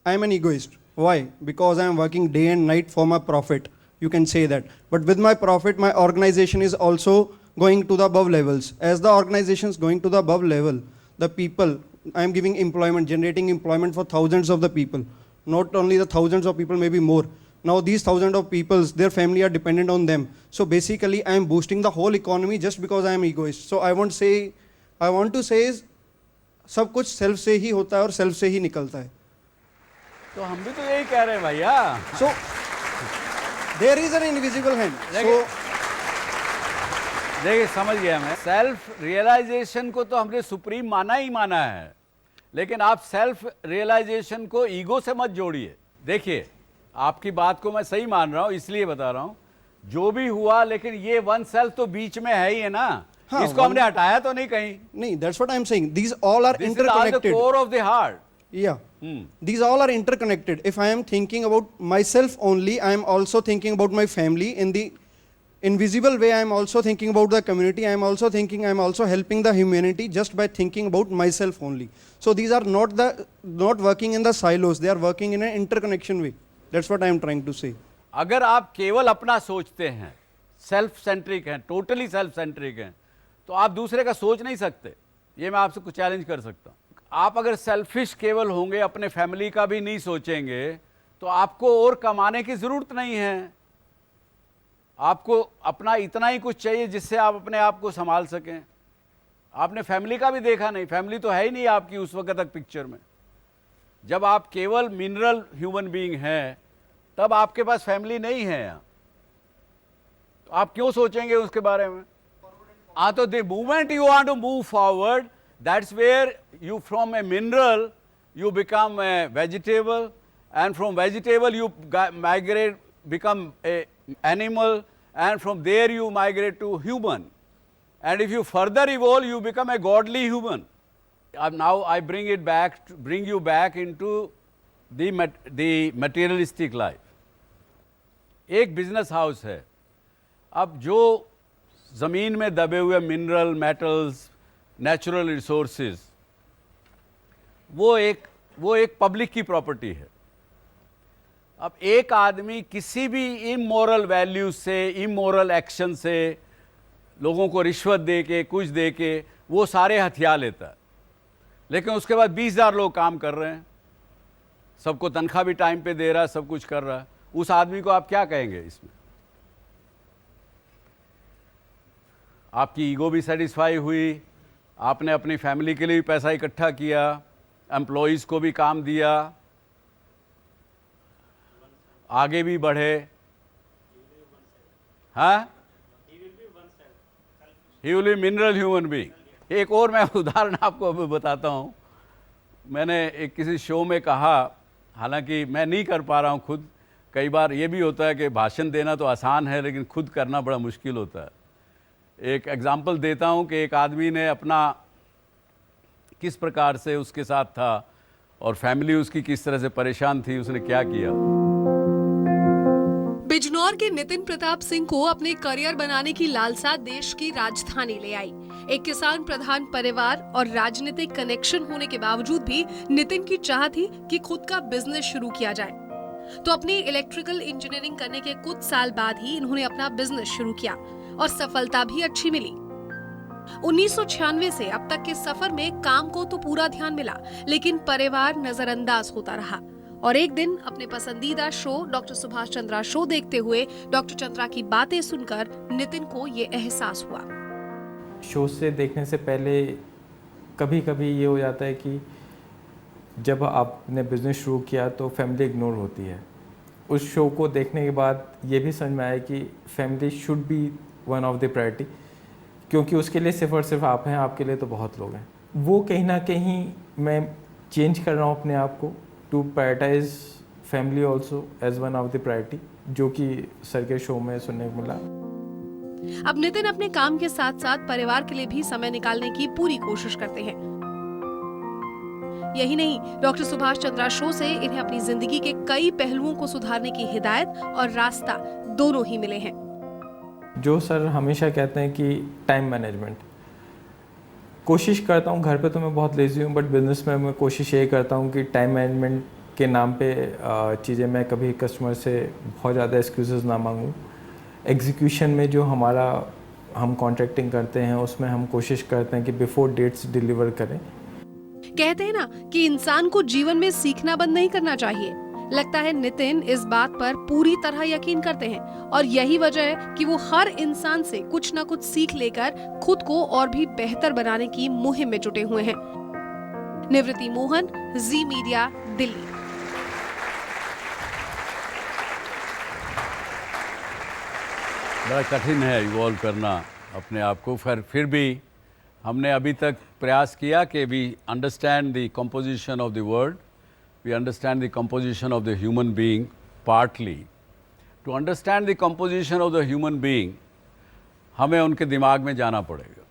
I am an egoist. Why? Because I am working day and night for my profit. You can say that. But with my profit, my organization is also going to the above levels. As the organization is going to the above level, the people, I am giving employment, generating employment for thousands of the people. Not only the thousands of people, maybe more. Now these thousands of people, their family are dependent on them. So basically, I am boosting the whole economy just because I am egoist. So I want to say is, सब कुछ self से ही होता है और self से ही निकलता है. तो हम भी तो यही कह रहे हैं भैया. So there is an invisible hand. So देखिए समझ गया मैं. सेल्फ रियलाइजेशन को तो हमने सुप्रीम माना ही माना है, लेकिन आप सेल्फ रियलाइजेशन को ईगो से मत जोड़िए. देखिए आपकी बात को मैं सही मान रहा हूं, इसलिए बता रहा हूं. जो भी हुआ, लेकिन ये वन सेल्फ तो बीच में है ही है ना. हाँ, इसको हमने हटाया तो नहीं कहीं. नहीं, that's what I am saying. These all are This is all the interconnected. core of the heart. Yeah. These all are interconnected. If I am thinking about myself only, I am also thinking about my family. In the invisible way, I am also thinking about the community. I am also helping the humanity just by thinking about myself only. So these are not working in the silos. They are working in an interconnection way. That's what I am trying to say. अगर आप केवल अपना सोचते हैं, self centric हैं, totally self centric हैं, तो आप दूसरे का सोच नहीं सकते. ये मैं आपसे कुछ चैलेंज कर सकता हूं. आप अगर सेल्फिश केवल होंगे, अपने फैमिली का भी नहीं सोचेंगे, तो आपको और कमाने की जरूरत नहीं है. आपको अपना इतना ही कुछ चाहिए जिससे आप अपने आप को संभाल सकें. आपने फैमिली का भी देखा नहीं. फैमिली तो है ही नहीं आपकी उस वक्त तक पिक्चर में. जब आप केवल मिनरल ह्यूमन बीइंग हैं, तब आपके पास फैमिली नहीं है. तो आप क्यों सोचेंगे उसके बारे में? हाँ, तो the movement you want to move forward, that's where you from a mineral you become a vegetable, and from vegetable you migrate, become a animal, and from there you migrate to human, and if you further evolve you become a godly human. Now I bring you back into the materialistic life. एक business house है. अब जो जमीन में दबे हुए mineral, metals, natural resources, वो एक पब्लिक की प्रॉपर्टी है. अब एक आदमी किसी भी इमोरल वैल्यूज से, इमोरल एक्शन से, लोगों को रिश्वत दे के, कुछ दे के, वो सारे हथियार लेता है. लेकिन उसके बाद 20,000 लोग काम कर रहे हैं, सबको तनख्वाह भी टाइम पे दे रहा है, सब कुछ कर रहा है. उस आदमी को आप क्या कहेंगे? इसमें आपकी ईगो भी सेटिस्फाई हुई, आपने अपनी फैमिली के लिए भी पैसा इकट्ठा किया, एम्प्लॉइज़ को भी काम दिया, आगे भी बढ़े. हाँ, he will be mineral human being. एक और मैं उदाहरण आपको अभी बताता हूँ. मैंने एक किसी शो में कहा, हालांकि मैं नहीं कर पा रहा हूँ खुद. कई बार ये भी होता है कि भाषण देना तो आसान है, लेकिन खुद करना बड़ा मुश्किल होता है. एक एग्जाम्पल देता हूँ कि एक आदमी ने अपना किस प्रकार से उसके साथ था और फैमिली उसकी किस तरह से परेशान थी, उसने क्या किया. बिजनौर के नितिन प्रताप सिंह को अपने करियर बनाने की लालसा देश की राजधानी ले आई. एक किसान प्रधान परिवार और राजनीतिक कनेक्शन होने के बावजूद भी नितिन की चाह थी कि खुद का बिजनेस शुरू किया जाए. तो अपनी इलेक्ट्रिकल इंजीनियरिंग करने के कुछ साल बाद ही इन्होंने अपना बिजनेस शुरू किया और सफलता भी अच्छी मिली. 1996 से अब तक के सफर में काम को तो पूरा ध्यान मिला, लेकिन परिवार नजरअंदाज होता रहा. और एक दिन अपने पसंदीदा show doctor Subhash Chandra show देखते हुए डॉक्टर चंद्रा की बातें सुनकर नितिन को ये एहसास हुआ. शो से देखने से पहले कभी कभी ये हो जाता है कि जब आपने बिजनेस शुरू किया तो फैमिली इग्नोर होती है. उस शो को देखने के बाद ये भी समझ में आया कि family should be one of the priority, क्योंकि उसके लिए सिर्फ और सिर्फ आप हैं, आपके लिए तो बहुत लोग हैं. वो कहीं ना कहीं मैं चेंज कर रहा हूँ अपने आप को to prioritize family also as one of the priority, जो कि सर के शो में सुनने को मिला. अब नितिन अपने काम के साथ साथ परिवार के लिए भी समय निकालने की पूरी कोशिश करते हैं. यही नहीं, डॉक्टर सुभाष चंद्रा शो से इन्हें अपनी जिंदगी के कई पहलुओं को सुधारने की हिदायत और रास्ता दोनों ही मिले हैं. जो सर हमेशा कहते हैं कि टाइम मैनेजमेंट, कोशिश करता हूँ. घर पे तो मैं बहुत लेजी हूँ, बट बिजनेस में मैं कोशिश ये करता हूँ कि टाइम मैनेजमेंट के नाम पे चीज़ें मैं कभी कस्टमर से बहुत ज़्यादा एक्सक्यूज़ ना मांगूँ। एग्जीक्यूशन में जो हमारा हम कॉन्ट्रैक्टिंग करते हैं उसमें हम कोशिश करते हैं कि बिफोर डेट्स डिलीवर करें। कहते हैं ना कि इंसान को जीवन में सीखना बंद नहीं करना चाहिए। लगता है नितिन इस बात पर पूरी तरह यकीन करते हैं और यही वजह है कि वो हर इंसान से कुछ ना कुछ सीख लेकर खुद को और भी बेहतर बनाने की मुहिम में जुटे हुए हैं। निवृत्ति मोहन, जी मीडिया, दिल्ली। बड़ा कठिन है इवॉल्व करना अपने आप को, फिर भी हमने अभी तक प्रयास किया कि we understand the composition of the world, we understand the composition of the human being partly. To understand the composition of the human being हमें उनके दिमाग में जाना पड़ेगा।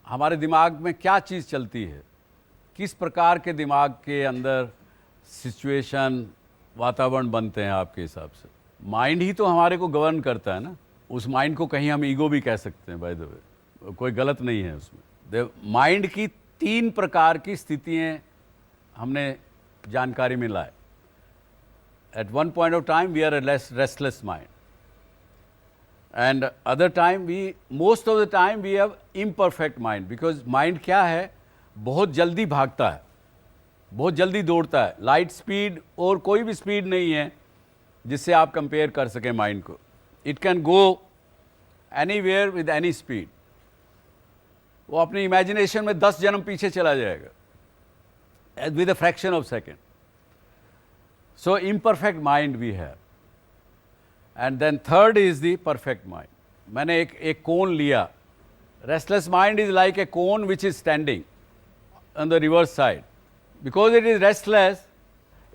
हमारे दिमाग में क्या चीज़ चलती है, किस प्रकार के दिमाग के अंदर सिचुएशन, वातावरण बनते हैं आपके हिसाब से। माइंड ही तो हमारे को गवर्न करता है ना। उस माइंड को कहीं हम ईगो भी कह सकते हैं, बाय द वे, कोई गलत नहीं है उसमें। माइंड की 3 प्रकार की स्थितियाँ हमने जानकारी में लाए। At one point of time we are a restless mind, and other time we, most of the time we have imperfect mind, because mind क्या है, बहुत जल्दी भागता है, बहुत जल्दी दौड़ता है। लाइट स्पीड और कोई भी स्पीड नहीं है जिससे आप कंपेयर कर सकें माइंड को। It can go anywhere with any speed. वो अपनी इमेजिनेशन में 10 जन्म पीछे चला जाएगा with a fraction of second. So imperfect mind we have, and then third is the perfect mind. मैंने एक कोन लिया। Restless mind is like a cone which is standing on the reverse side. Because it is restless,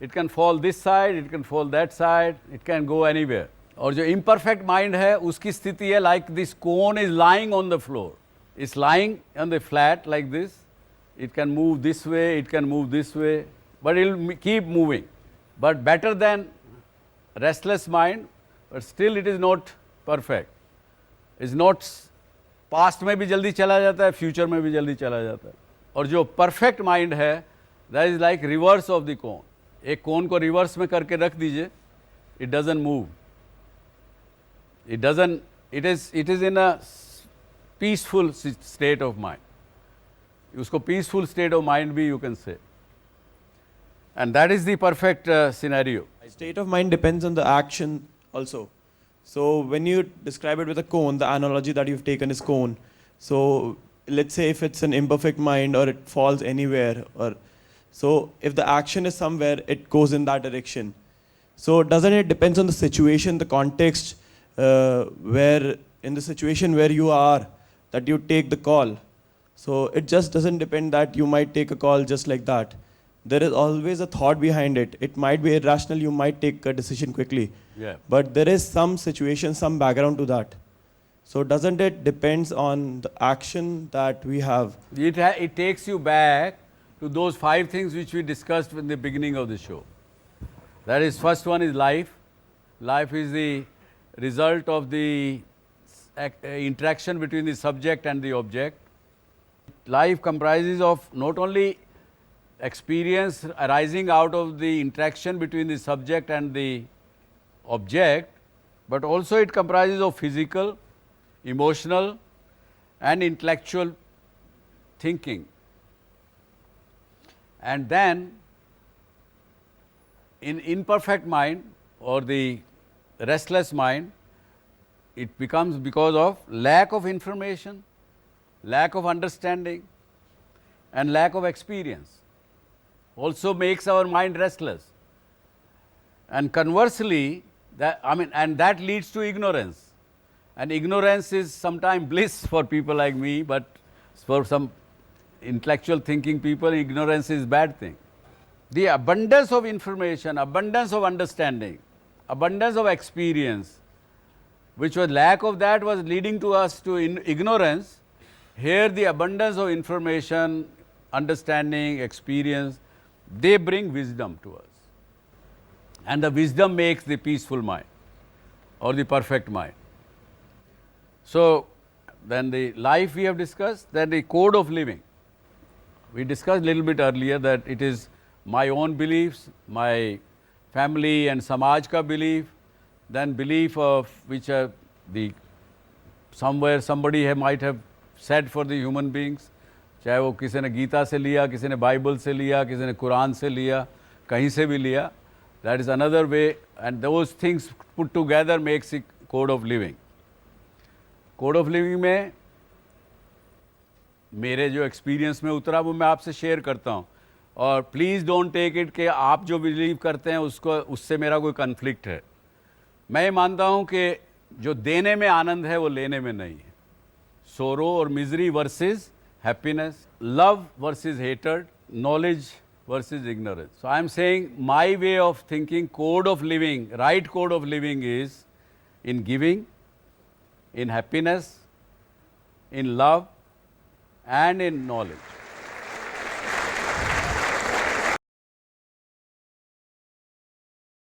it can fall this side, it can fall that side, it can go anywhere. और जो imperfect mind है उसकी स्थिति है like this cone is lying on the floor. It's lying on the flat like this. It can move this way, it can move this way, but it will keep moving. But better than restless mind, but still it is not perfect. It's not past में भी जल्दी चला जाता है, future में भी जल्दी चला जाता है। और जो परफेक्ट माइंड है, that is like reverse of the cone. एक कोन को रिवर्स में करके रख दीजिए, it doesn't move, it is in a peaceful state of mind. उसको पीसफुल स्टेट ऑफ माइंड भी you can say, and that is the perfect scenario. State of mind depends on the action also. So when you describe it with a cone, the analogy that you've taken is cone. So let's say if it's an imperfect mind or it falls anywhere, or so if the action is somewhere, it goes in that direction. So doesn't it depends on the situation, the context, where in the situation where you are, that you take the call. So it just doesn't depend that you might take a call just like that. There is always a thought behind it. It might be irrational, you might take a decision quickly. Yeah. But there is some situation, some background to that. So doesn't it depends on the action that we have? It takes you back to those 5 things which we discussed in the beginning of the show. That is, first one is life. Life is the result of the interaction between the subject and the object. Life comprises of not only experience arising out of the interaction between the subject and the object, but also it comprises of physical, emotional and intellectual thinking. And then in imperfect mind or the restless mind, it becomes because of lack of information, lack of understanding and lack of experience also makes our mind restless. And conversely, and that leads to ignorance. And ignorance is sometimes bliss for people like me, but for some intellectual thinking people, ignorance is bad thing. The abundance of information, abundance of understanding, abundance of experience, which was lack of that was leading to us to ignorance. Here the abundance of information, understanding, experience, they bring wisdom to us. And the wisdom makes the peaceful mind or the perfect mind. So then the life we have discussed, then the code of living. We discussed a little bit earlier that it is my own beliefs, my family and samaj ka belief, then belief of which the somewhere somebody might have said for the human beings, चाहे वो किसी ने गीता से लिया, किसी ने Bible से लिया, किसी ने कुरान से लिया, कहीं से भी लिया, that is another way, and those things put together makes a code of living. Code of living में मेरे जो एक्सपीरियंस में उतरा वो मैं आपसे शेयर करता हूँ, और प्लीज़ डोंट टेक इट कि आप जो बिलीव करते हैं उसको उससे मेरा कोई कन्फ्लिक्ट है. मैं मानता हूँ कि जो देने में आनंद है वो लेने में नहीं है. सोरो और misery versus happiness, love versus hatred, knowledge versus ignorance. So I am saying my way of thinking, code of living, right code of living is in giving, in happiness, in love and in knowledge.